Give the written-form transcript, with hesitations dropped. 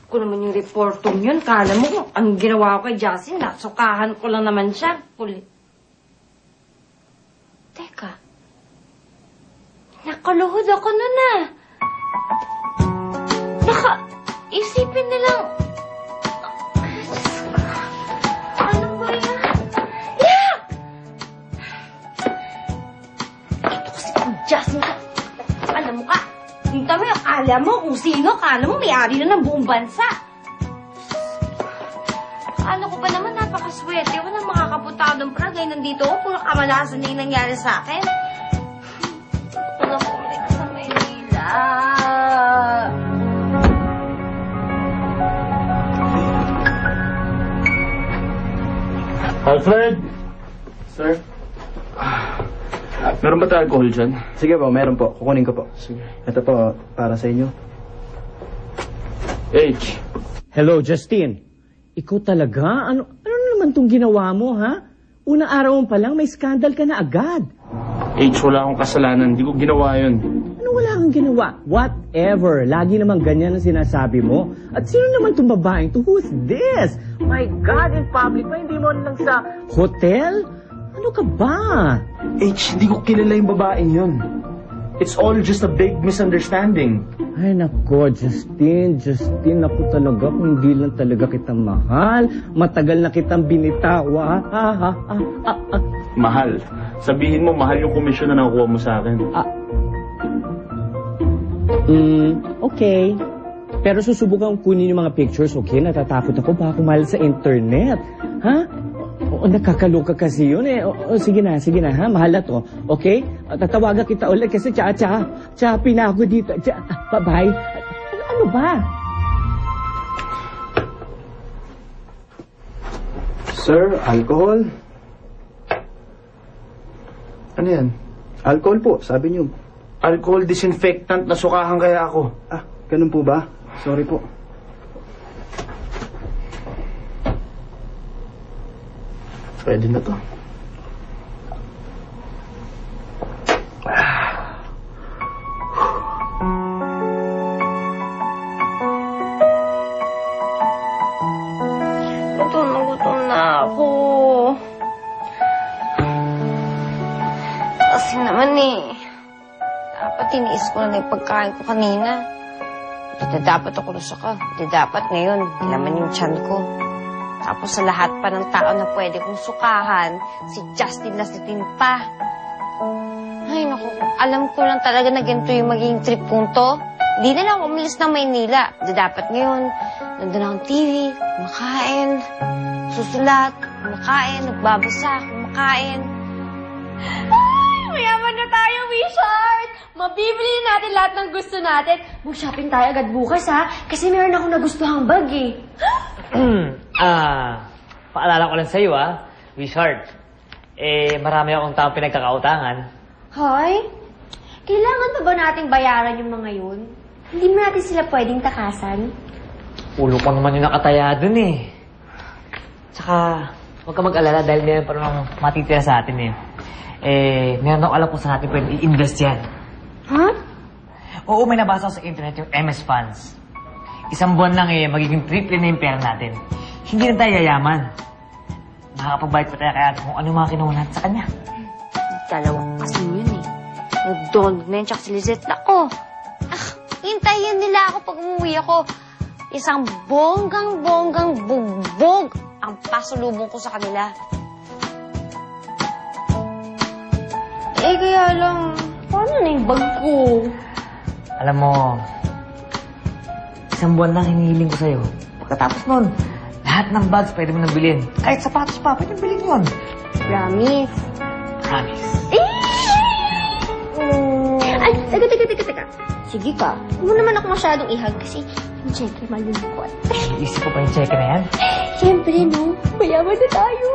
ko naman yung reportong yun. Kala mo, ang ginawa ko kay Justin, nasukahan ko lang naman siya. Kulit. Teka. Nakaluhod ako nun ah. Isipin nilang... Ano ba yan? Yeah! Ito kasi kung Justin ka. Alam mo ka, yung tama yung akala mo kung sino, akala mo may-ari na ng buong bansa. Akala ko pa naman napakaswerte. Walang makakapunta doon para ngayon nandito ako. Puro kamalasan na yung nangyari sa akin. Ano ko ulit sa Maynila? Alfred! Sir? Meron ba tayo alcohol dyan? Sige po, meron po. Kukunin ko po. Sige. Ito po, para sa inyo. H. Hello, Justin. Ikaw talaga? Ano naman tong ginawa mo, ha? Unang araw mo pa lang, may skandal ka na agad. H, wala akong kasalanan. Hindi ko ginawa yun. Ano wala kang ginawa? Whatever. Lagi naman ganyan ang sinasabi mo. At sino naman tong babaeng to? Who's this? My God, in public pa, hindi mo lang sa hotel? Ano ka ba? H, hindi ko kilala yung babaeng yun. It's all just a big misunderstanding. Ay, nako, Justin, naku talaga, kung hindi lang talaga kita mahal, matagal na kitang binitawa, Mahal. Sabihin mo, mahal yung komisyon na nakuha mo sa akin. Okay. Pero susubukan kunin yung mga pictures, okay? Natatakot ako, baka kumahal sa internet. Ha? Oo, nakakaloka kasi yun eh. Sige na, ha? Mahal na to. Okay? Tatawagan kita ulit kasi tsa, pinako dito. Bye-bye. Ano ba? Sir, alcohol? Ano yan? Alcohol po, sabi niyo. Alcohol disinfectant, nasukahan kaya ako. Ah, ganun po ba? Sorry po. Pwede na to. Gutom na ako. Kasi naman dapat tiniis ko na yung pagkain ko kanina. Hindi dapat ako lusaka. Hindi dapat ngayon, nilaman yung tiyan ko. Tapos sa lahat pa ng tao na pwede kong sukahan, si Justin na si Tinta. Ay, naku, alam ko lang talaga na ganito yung magiging trip kong to. Hindi na lang umalis ng Maynila. Di dapat ngayon, nandun akong TV, kumakain, susulat, kumakain, nagbabasa, kumakain. Ay, mayaman na tayo, Wishart! Mabibili natin lahat ng gusto natin. Mag-shopping tayo agad bukas, ha? Kasi meron akong nagustuhang bag, eh. Paalala ko lang sa'yo, Wishart. Marami akong taong pinagkakautangan. Hoy, kailangan pa ba nating bayaran yung mga yun? Hindi mo natin sila pwedeng takasan? Ulo ko naman yung nakataya dun Tsaka, huwag ka mag-alala dahil meron pa naman matitira sa atin meron ako alam kung saan natin pwede i-invest yan. Ha? Oo, may nabasa ko sa internet yung MS Funds. Isang buwan lang magiging triple na yung pera natin. Hindi na tayo yayaman. Nakakapagbayad pa tayo kaya kung ano mga kinuha natin sa kanya. Dalawang kasi yun, Nag-Don na yun, tsaka si Lizette. Nako! Hintayin nila ako pag umuwi ako. Isang bonggang bugbog ang pasulubong ko sa kanila. Kaya lang, paano na yung bag ko? Alam mo, isang buwan lang hinihiling ko sa'yo. Pagkatapos nun, lahat ng bags pwede mo nang bilhin. Kahit sapatos pa, pwede bilhin yun. Promise. Promise. Ay, teka. Sige ka. Huwag mo naman ako masyadong ihag kasi yung cheque malulukot. Iisip ko pa yung cheque na yan? Siyempre, no? Mayaman na tayo.